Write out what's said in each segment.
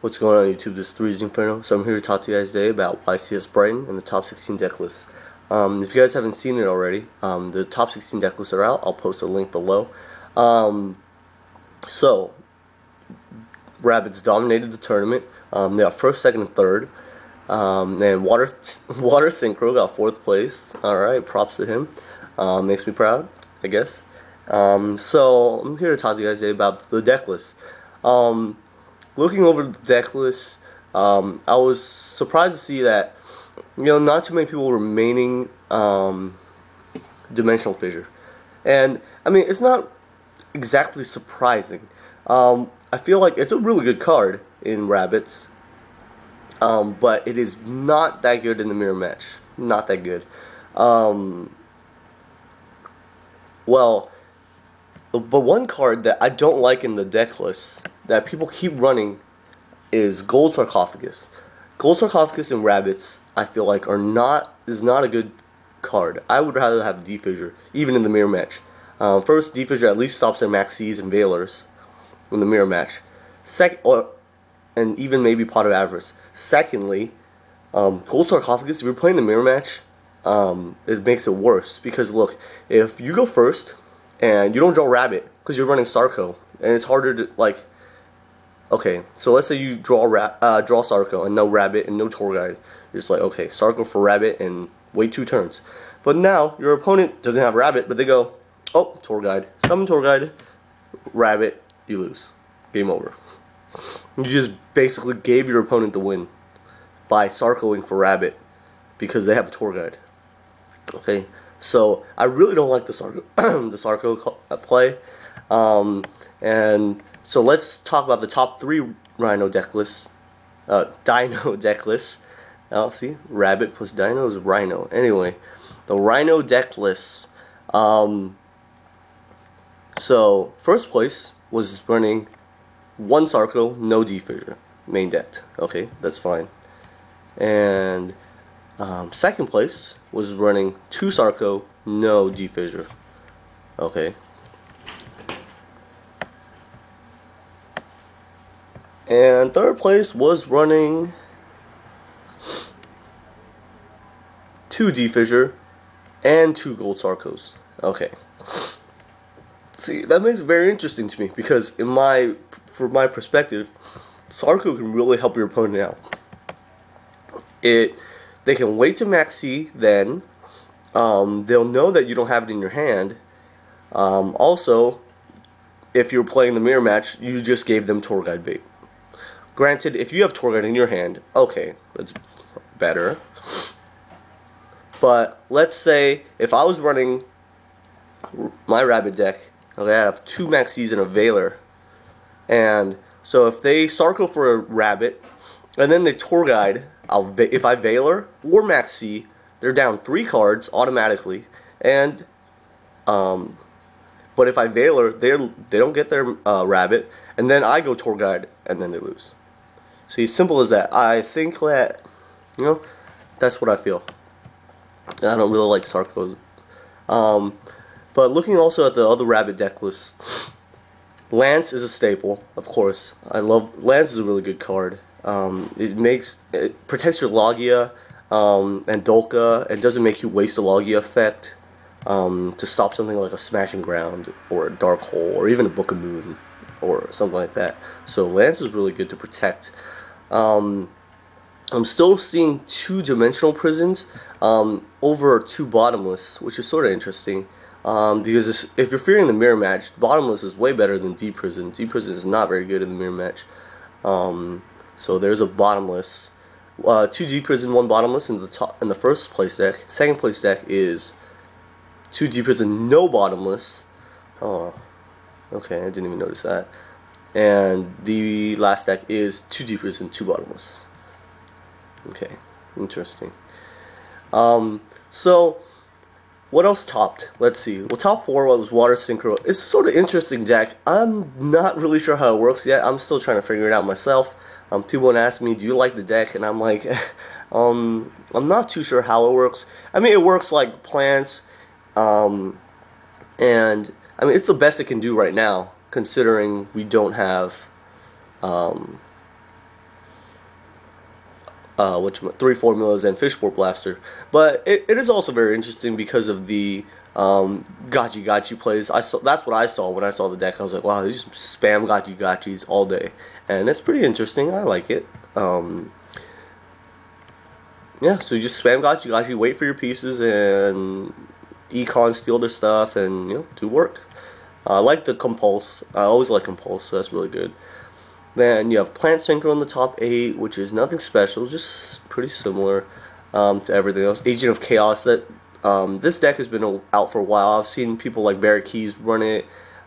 What's going on YouTube? This is 3zinferno. So I'm here to talk to you guys today about YCS Brighton and the top 16 deck lists. If you guys haven't seen it already, the top 16 deck lists are out. I'll post a link below. So Rabbits dominated the tournament. They got first, second, and third. And Water Synchro got fourth place. Alright, props to him. Makes me proud, I guess. So I'm here to talk to you guys today about the deck list. Looking over the deck list, I was surprised to see that, not too many people were remaining Dimensional Fissure. And, I mean, it's not exactly surprising. I feel like it's a really good card in Rabbits, but it is not that good in the mirror match. Not that good. But one card that I don't like in the deck list that people keep running is Gold Sarcophagus. Gold Sarcophagus and Rabbits, I feel like, is not a good card. I would rather have D-Fissure, even in the mirror match. First, D-Fissure at least stops their Maxis and Veilers in the mirror match. And even maybe Pot of Avarice. Secondly, Gold Sarcophagus, if you're playing the mirror match, it makes it worse. Because look, if you go first and you don't draw Rabbit because you're running Sarco, and it's harder to, like, okay, so let's say you draw Sarco and no Rabbit and no Tour Guide. You're just like, okay, Sarco for Rabbit and wait 2 turns. But now your opponent doesn't have Rabbit, but they go, oh, Tour Guide, summon Tour Guide, Rabbit, you lose. Game over. You just basically gave your opponent the win by Sarcoing for Rabbit because they have a Tour Guide. Okay, so I really don't like the Sarco play. And so let's talk about the top 3 Rhino deck lists. Dino deck lists. Oh, see, Rabbit plus Dino is Rhino. Anyway, the Rhino deck lists. So first place was running 1 Sarco, no D-Fissure, main deck. Okay, that's fine. And second place was running 2 Sarco, no D-Fissure. Okay. And third place was running 2 D-Fissure and 2 Gold Sarcos. Okay. See, that makes it very interesting to me because from my perspective, Sarco can really help your opponent out. They can wait to Maxi, then they'll know that you don't have it in your hand. Also, if you're playing the mirror match, you just gave them Tour Guide bait. Granted, if you have Tour Guide in your hand, okay, that's better. But let's say if I was running my Rabbit deck, okay, I have 2 Maxis and a Veiler, and so if they Sarco for a Rabbit, and then they Tour Guide, if I Veiler or Maxi, they're down 3 cards automatically, and but if I Veiler, they don't get their Rabbit, and then I go Tour Guide, and then they lose. See, simple as that. I think that, that's what I feel. I don't really like Sarcos. But looking also at the other Rabbit deck lists, Lance is a staple, of course. Lance is a really good card. It protects your Logia and Dolka, and doesn't make you waste a Logia effect to stop something like a Smashing Ground or a Dark Hole or even a Book of Moon or something like that. So Lance is really good to protect. I'm still seeing 2 Dimensional Prisons over 2 Bottomless, which is sort of interesting. Because if you're fearing the mirror match, Bottomless is way better than D-Prison. D-Prison is not very good in the mirror match. So there's a Bottomless. 2 D-Prison, 1 Bottomless in the first place deck. Second place deck is 2 D-Prison, no Bottomless. Oh, okay, I didn't even notice that. And the last deck is 2 D-Prison, 2 Bottomless. Okay, interesting. So what else topped? Let's see. Well, top 4 was Water Synchro. It's sort of interesting deck. I'm not really sure how it works yet. I'm still trying to figure it out myself. People ask me, do you like the deck? And I'm like, I'm not too sure how it works. I mean, it works like plants, and I mean, it's the best it can do right now, considering we don't have three formulas and Fishboard Blaster. But it is also very interesting because of the gachi plays. That's what I saw when I saw the deck. I was like, wow, they just spam gachis all day, and it's pretty interesting. I like it. Yeah, so you just spam gachi, wait for your pieces, and econ steal their stuff, and do work. I like the compulse. I always like compulse, so that's really good. Then you have Plant Synchro in the top 8, which is nothing special, just pretty similar to everything else. Agent of Chaos. This deck has been out for a while. I've seen people like Barrett Keys run it.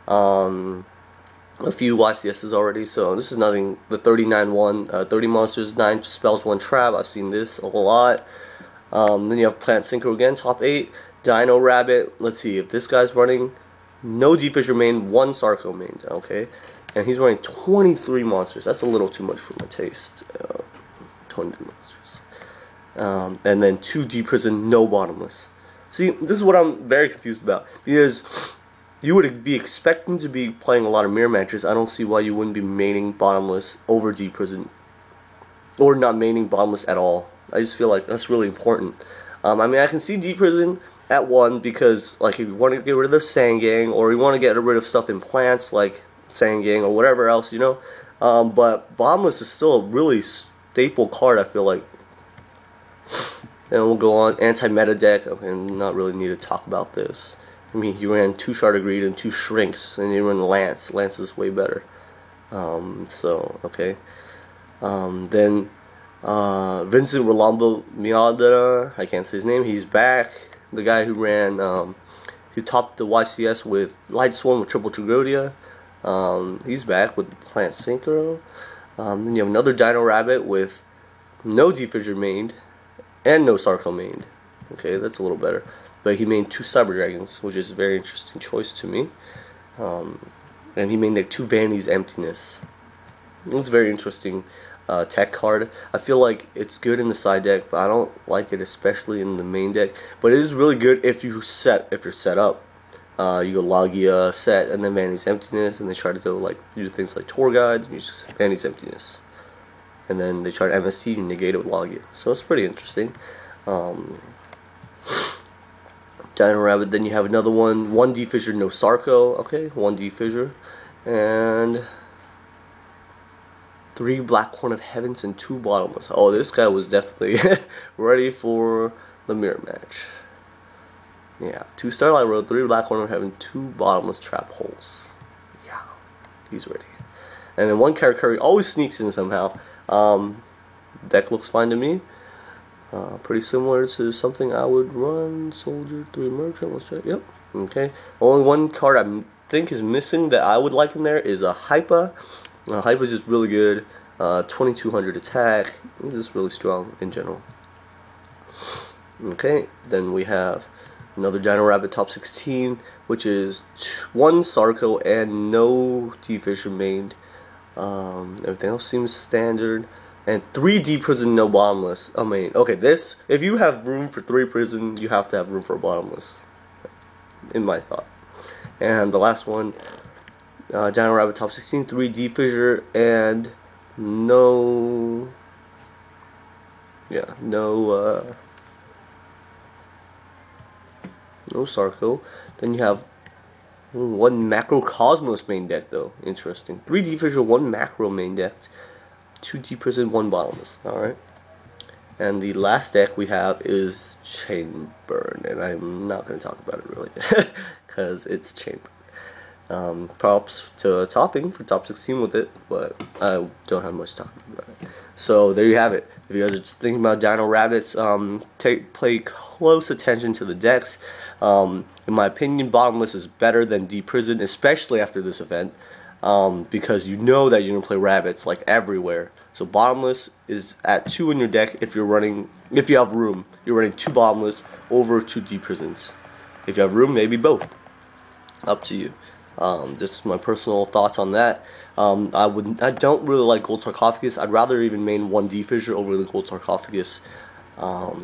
A few YCSs already, so this is nothing. The 39-1, 30 monsters, 9 spells, 1 trap. I've seen this a lot. Then you have Plant Synchro again, top 8. Dino Rabbit. Let's see if this guy's running. No D-Fissure main, 1 Sarco main. Okay, and he's running 23 monsters. That's a little too much for my taste. 23 monsters. And then 2 Deep Prison, no Bottomless. See, this is what I'm very confused about, because you would be expecting to be playing a lot of mirror matches. I don't see why you wouldn't be maining Bottomless over Deep Prison, or not maining Bottomless at all. I just feel like that's really important. I mean, I can see Deep Prison at 1 because, like, if you want to get rid of the Tsang gang, or you want to get rid of stuff in plants like Tsang gang or whatever else, but Bottomless is still a really staple card, I feel like. And we'll go on anti-meta deck. Okay, not really need to talk about this. I mean, he ran 2 Shard Greed and 2 Shrinks, and he ran Lance. Lance is way better. So, okay. Then, Vincent Rolando Miadera, I can't say his name, he's back. The guy who ran, he topped the YCS with Light Swarm with Triple Tragodia. He's back with Plant Synchro. Then you have another Dino Rabbit with no D-Fissure mained and no Sarco mained. Okay, that's a little better. But he made 2 Cyber Dragons, which is a very interesting choice to me. And he made like 2 Vanity's Emptiness. It's a very interesting tech card. I feel like it's good in the side deck, but I don't like it especially in the main deck. But it is really good if you're set up. You go Logia, set, and then Vanity's Emptiness, and they try to go like do things like Tour Guides, and use Vanity's Emptiness. And then they try to MST and negate it with Logia. So it's pretty interesting. Dino Rabbit, then you have another one, 1 D-Fissure, no Sarco, okay, 1 D-Fissure, and 3 Black Horn of Heavens and 2 Bottomless. Oh, this guy was definitely ready for the mirror match. Yeah, 2 Starlight Road, 3 Black Horn of Heaven, 2 Bottomless Trap Holes. Yeah, he's ready. And then 1 Karakuri always sneaks in somehow. Deck looks fine to me. Pretty similar to something I would run. Soldier, 3 Merchant, let's check. Yep. Okay. Only 1 card I think is missing that I would like in there is a Hypa. Hypa is just really good. 2200 attack. Just really strong in general. Okay. Then we have another Dino Rabbit top 16, which is 1 Sarco and no D-Fissure mained. Everything else seems standard. And 3 Deep Prison, no Bottomless. I mean, okay, this, if you have room for 3 Prison, you have to have room for a Bottomless, in my thought. And the last one, Dino Rabbit top 16, 3 Deep Fissure, and no Sarco. Then you have 1 Macrocosmos main deck, though. Interesting. 3 Deep Fissure, 1 Macro main deck. 2 Deep Prison, 1 Bottomless. Alright. And the last deck we have is Chainburn. And I'm not going to talk about it really. Because it's Chainburn. Props to Topping for top 16 with it. But I don't have much to talk about it. So there you have it. If you guys are thinking about Dino Rabbits, pay close attention to the decks. In my opinion, Bottomless is better than Deep Prison, especially after this event. Because you know that you're going to play rabbits like everywhere. So Bottomless is at 2 in your deck if you're running, if you have room. You're running 2 Bottomless over 2 Deep Prisons. If you have room, maybe both. Up to you. This is my personal thoughts on that. I don't really like Gold Sarcophagus. I'd rather even main 1 D-Fissure over the Gold Sarcophagus.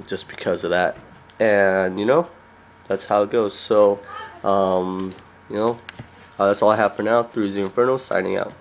Just because of that. And, that's how it goes. So, that's all I have for now. 3zinferno signing out.